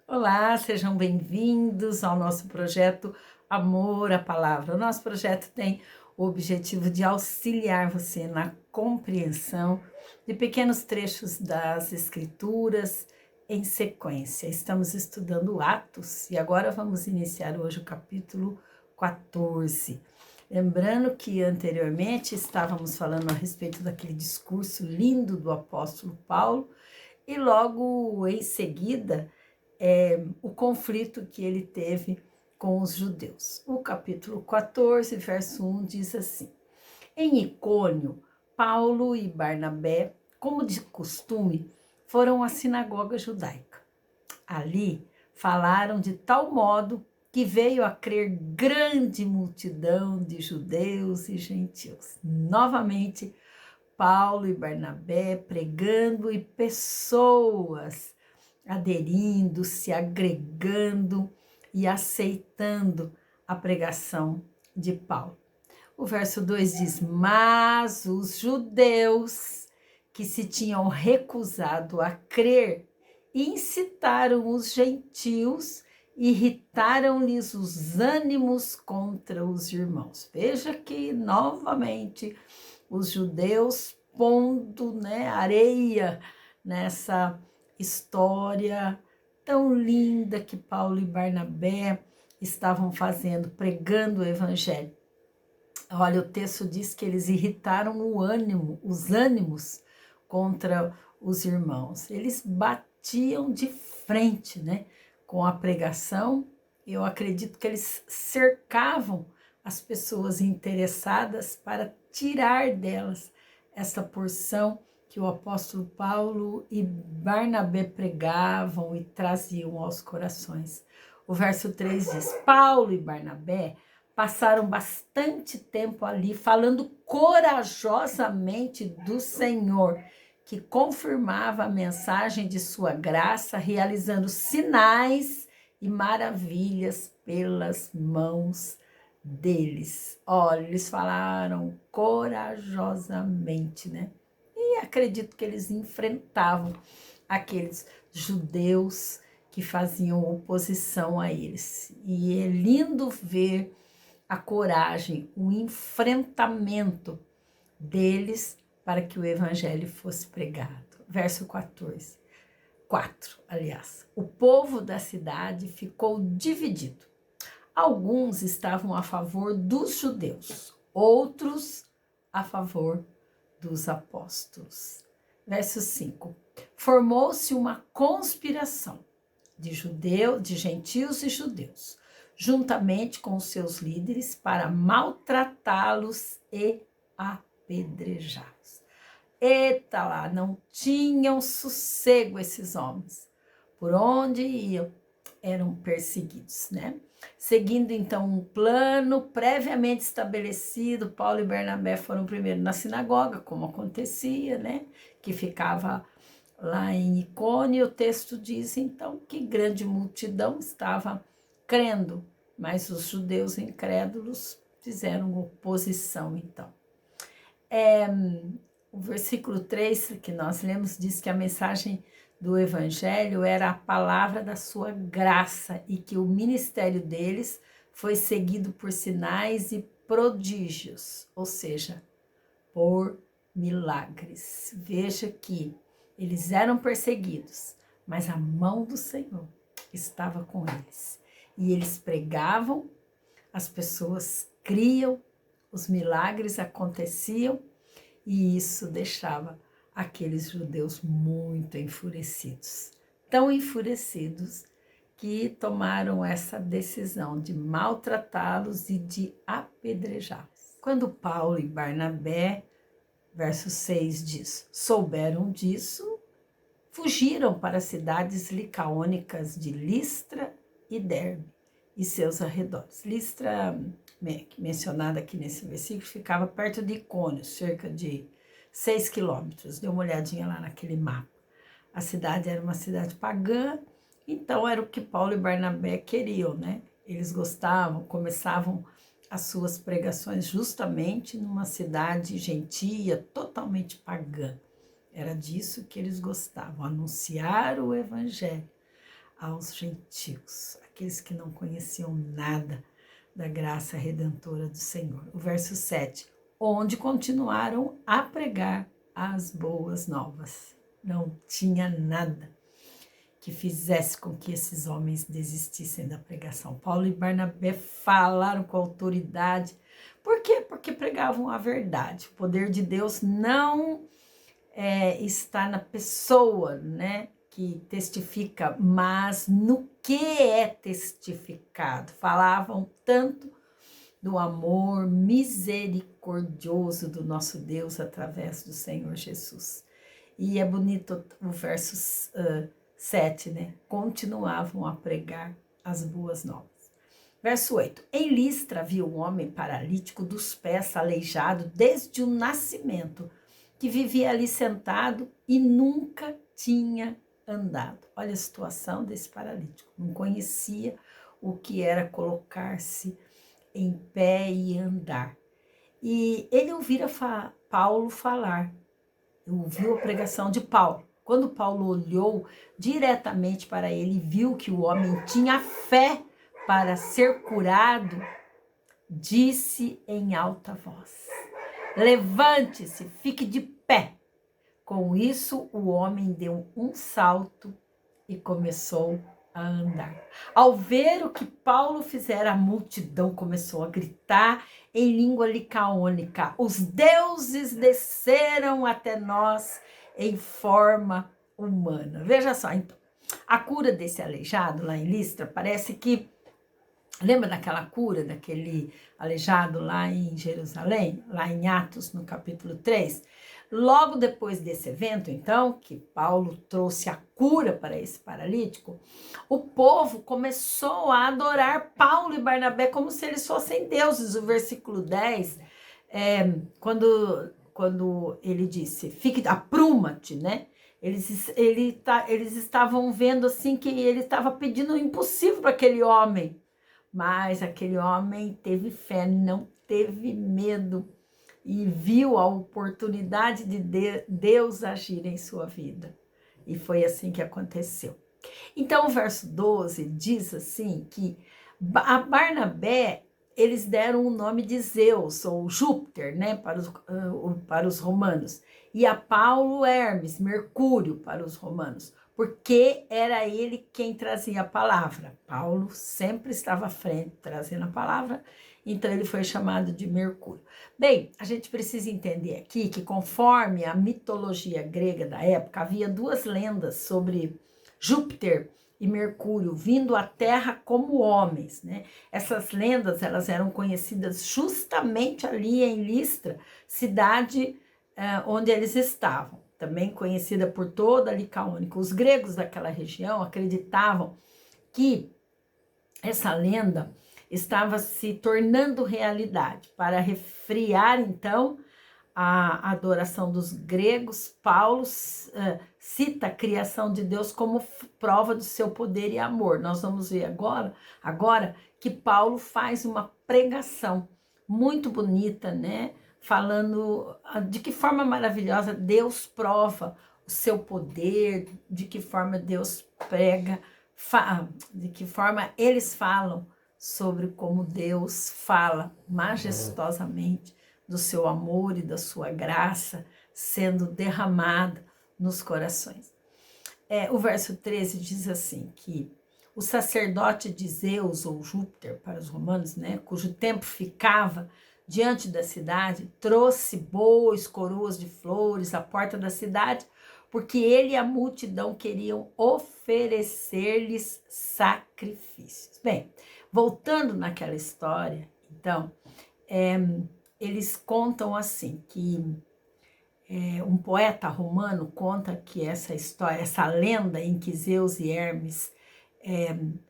Olá, sejam bem-vindos ao nosso projeto Amor à Palavra. O nosso projeto tem o objetivo de auxiliar você na compreensão de pequenos trechos das Escrituras em sequência. Estamos estudando Atos e agora vamos iniciar hoje o capítulo 14. Lembrando que anteriormente estávamos falando a respeito daquele discurso lindo do apóstolo Paulo e logo em seguida o conflito que ele teve com os judeus. O capítulo 14, verso 1 diz assim: Em Icônio, Paulo e Barnabé, como de costume, foram à sinagoga judaica. Ali falaram de tal modo que veio a crer grande multidão de judeus e gentios. Novamente, Paulo e Barnabé pregando e pessoas aderindo, se agregando e aceitando a pregação de Paulo. O verso 2 diz: Mas os judeus que se tinham recusado a crer incitaram os gentios, irritaram-lhes os ânimos contra os irmãos. Veja que novamente os judeus pondo areia nessa história tão linda que Paulo e Barnabé estavam fazendo, pregando o evangelho. Olha, o texto diz que eles irritaram os ânimos contra os irmãos. Eles batiam de frente, com a pregação. Eu acredito que eles cercavam as pessoas interessadas para tirar delas essa porção que o apóstolo Paulo e Barnabé pregavam e traziam aos corações. O verso 3 diz: Paulo e Barnabé passaram bastante tempo ali falando corajosamente do Senhor, que confirmava a mensagem de sua graça, realizando sinais e maravilhas pelas mãos deles. Olha, eles falaram corajosamente, E acredito que eles enfrentavam aqueles judeus que faziam oposição a eles. E é lindo ver a coragem, o enfrentamento deles para que o evangelho fosse pregado. Verso 14. 4, aliás. O povo da cidade ficou dividido. Alguns estavam a favor dos judeus, outros a favor dos apóstolos. Verso 5. Formou-se uma conspiração de gentios e judeus, juntamente com os seus líderes, para maltratá-los e apedrejá-los. Eita lá, não tinham sossego esses homens. Por onde iam, eram perseguidos, Seguindo então um plano previamente estabelecido, Paulo e Barnabé foram primeiro na sinagoga, como acontecia, Que ficava lá em Icônio. O texto diz então que grande multidão estava crendo, mas os judeus incrédulos fizeram oposição então. O versículo 3 que nós lemos diz que a mensagem do evangelho era a palavra da sua graça e que o ministério deles foi seguido por sinais e prodígios, ou seja, por milagres. Veja que eles eram perseguidos, mas a mão do Senhor estava com eles. E eles pregavam, as pessoas criam, os milagres aconteciam, e isso deixava aqueles judeus muito enfurecidos. Tão enfurecidos que tomaram essa decisão de maltratá-los e de apedrejá-los. Quando Paulo e Barnabé, verso 6 diz, souberam disso, fugiram para as cidades licaônicas de Listra e Derbe e seus arredores. Listra, mencionada aqui nesse versículo, ficava perto de Icônio, cerca de 6 quilômetros. Dê uma olhadinha lá naquele mapa. A cidade era uma cidade pagã, então era o que Paulo e Barnabé queriam, Eles gostavam, começavam as suas pregações justamente numa cidade gentia, totalmente pagã. Era disso que eles gostavam, anunciar o evangelho. aos gentios, aqueles que não conheciam nada da graça redentora do Senhor. O verso 7, onde continuaram a pregar as boas novas. Não tinha nada que fizesse com que esses homens desistissem da pregação. Paulo e Barnabé falaram com autoridade. Por quê? Porque pregavam a verdade. O poder de Deus não está na pessoa, né, que testifica, mas no que é testificado. Falavam tanto do amor misericordioso do nosso Deus através do Senhor Jesus. E é bonito o verso 7, né? Continuavam a pregar as boas novas. Verso 8. Em Listra havia um homem paralítico dos pés, aleijado desde o nascimento, que vivia ali sentado e nunca tinha andado. Olha a situação desse paralítico. Não conhecia o que era colocar-se em pé e andar. E ele ouvira Paulo falar. Ouviu a pregação de Paulo. Quando Paulo olhou diretamente para ele e viu que o homem tinha fé para ser curado, disse em alta voz: levante-se, fique de pé. Com isso, o homem deu um salto e começou a andar. Ao ver o que Paulo fizera, a multidão começou a gritar em língua licaônica: os deuses desceram até nós em forma humana. Veja só, então, a cura desse aleijado lá em Listra, parece que, lembra daquela cura daquele aleijado lá em Jerusalém, lá em Atos, no capítulo 3? Logo depois desse evento, então, que Paulo trouxe a cura para esse paralítico, o povo começou a adorar Paulo e Barnabé como se eles fossem deuses. O versículo 10, quando ele disse, apruma-te, né? Eles estavam vendo assim que ele estava pedindo o impossível para aquele homem. Mas aquele homem teve fé, não teve medo e viu a oportunidade de Deus agir em sua vida. E foi assim que aconteceu. Então, o verso 12 diz assim que a Barnabé, eles deram o nome de Zeus, ou Júpiter, né, para os romanos. E a Paulo, Hermes, Mercúrio, para os romanos, porque era ele quem trazia a palavra. Paulo sempre estava à frente, trazendo a palavra, então ele foi chamado de Mercúrio. Bem, a gente precisa entender aqui que, conforme a mitologia grega da época, havia duas lendas sobre Júpiter e Mercúrio vindo à Terra como homens, né? Essas lendas, elas eram conhecidas justamente ali em Listra, cidade onde eles estavam, também conhecida por toda a Licaônica. Os gregos daquela região acreditavam que essa lenda estava se tornando realidade. Para refriar, então, a adoração dos gregos, Paulo cita a criação de Deus como prova do seu poder e amor. Nós vamos ver agora que Paulo faz uma pregação muito bonita, né? Falando de que forma maravilhosa Deus prova o seu poder, de que forma Deus prega, de que forma eles falam sobre como Deus fala majestosamente do seu amor e da sua graça sendo derramada nos corações. O verso 13 diz assim, que o sacerdote de Zeus, ou Júpiter para os romanos, né, cujo templo ficava diante da cidade, trouxe bois, coroas de flores à porta da cidade, porque ele e a multidão queriam oferecer-lhes sacrifícios. Bem, voltando naquela história, então, eles contam assim, que um poeta romano conta que essa história, essa lenda em que Zeus e Hermes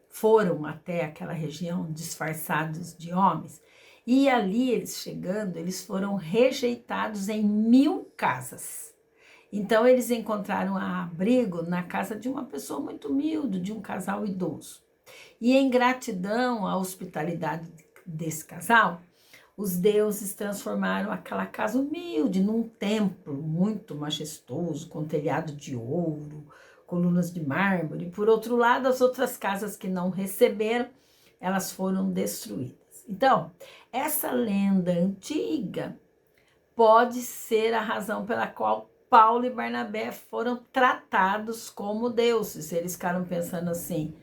foram até aquela região disfarçados de homens, e ali eles chegando, eles foram rejeitados em 1000 casas. Então eles encontraram abrigo na casa de uma pessoa muito humilde, de um casal idoso. E em gratidão à hospitalidade desse casal, os deuses transformaram aquela casa humilde num templo muito majestoso, com telhado de ouro, colunas de mármore. Por outro lado, as outras casas que não receberam, elas foram destruídas. Então, essa lenda antiga pode ser a razão pela qual Paulo e Barnabé foram tratados como deuses. Eles ficaram pensando assim: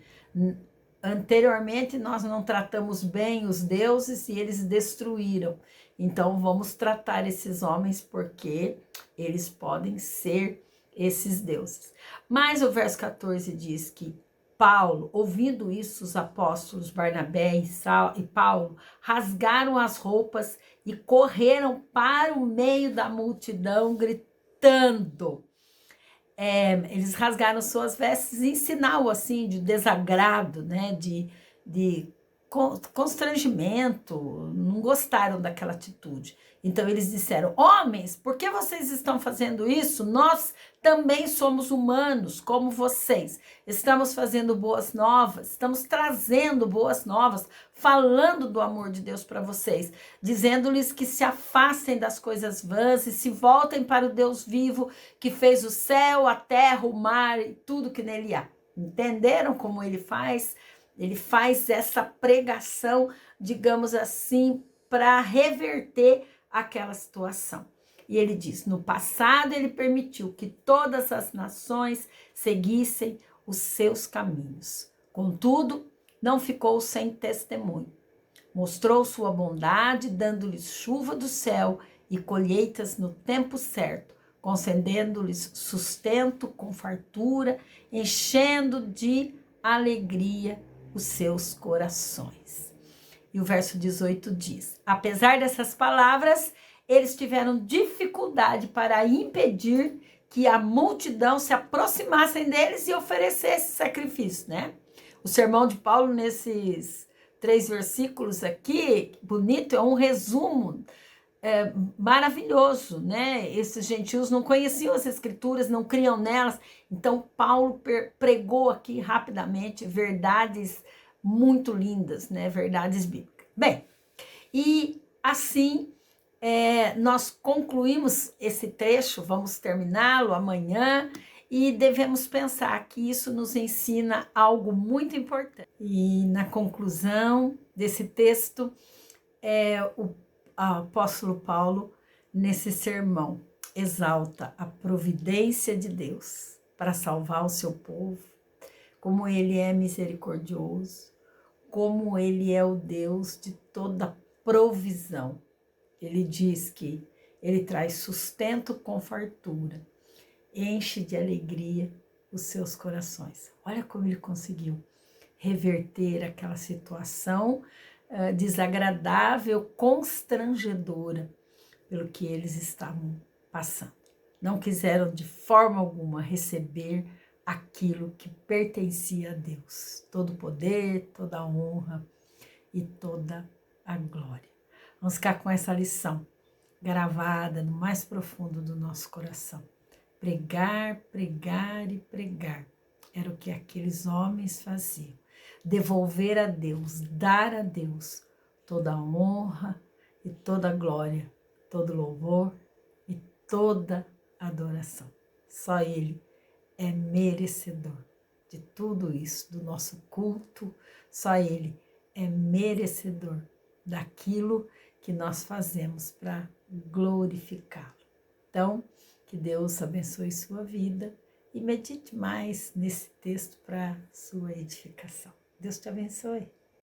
anteriormente nós não tratamos bem os deuses e eles destruíram. Então vamos tratar esses homens porque eles podem ser esses deuses. Mas o verso 14 diz que Paulo, ouvindo isso, os apóstolos Barnabé e Paulo rasgaram as roupas e correram para o meio da multidão gritando. Eles rasgaram suas vestes em sinal assim de desagrado, né? De constrangimento, não gostaram daquela atitude. Então eles disseram: homens, por que vocês estão fazendo isso? Nós também somos humanos, como vocês. Estamos fazendo boas novas, estamos trazendo boas novas, falando do amor de Deus para vocês, dizendo-lhes que se afastem das coisas vãs e se voltem para o Deus vivo, que fez o céu, a terra, o mar e tudo que nele há. Entenderam como ele faz? Ele faz essa pregação, digamos assim, para reverter aquela situação. E ele diz: no passado ele permitiu que todas as nações seguissem os seus caminhos. Contudo, não ficou sem testemunho. Mostrou sua bondade, dando-lhes chuva do céu e colheitas no tempo certo, concedendo-lhes sustento com fartura, enchendo de alegria os seus corações. E o verso 18 diz: apesar dessas palavras, eles tiveram dificuldade para impedir que a multidão se aproximassem deles e oferecesse sacrifício, né? O sermão de Paulo, nesses 3 versículos aqui, bonito, é um resumo maravilhoso, né? Esses gentios não conheciam as escrituras, não criam nelas. Então, Paulo pregou aqui rapidamente verdades muito lindas, né? Verdades bíblicas. Bem, e assim nós concluímos esse trecho, vamos terminá-lo amanhã, e devemos pensar que isso nos ensina algo muito importante. E na conclusão desse texto, o apóstolo Paulo, nesse sermão, exalta a providência de Deus para salvar o seu povo, como ele é misericordioso, como ele é o Deus de toda provisão. Ele diz que ele traz sustento com fartura, enche de alegria os seus corações. Olha como ele conseguiu reverter aquela situação desagradável, constrangedora pelo que eles estavam passando. Não quiseram de forma alguma receber aquilo que pertencia a Deus. Todo o poder, toda a honra e toda a glória. Vamos ficar com essa lição gravada no mais profundo do nosso coração. Pregar, pregar e pregar era o que aqueles homens faziam. Devolver a Deus, dar a Deus toda a honra e toda a glória, todo louvor e toda adoração. Só Ele é merecedor de tudo isso, do nosso culto. Só Ele é merecedor daquilo que nós fazemos para glorificá-lo. Então, que Deus abençoe sua vida e medite mais nesse texto para sua edificação. Deus te abençoe.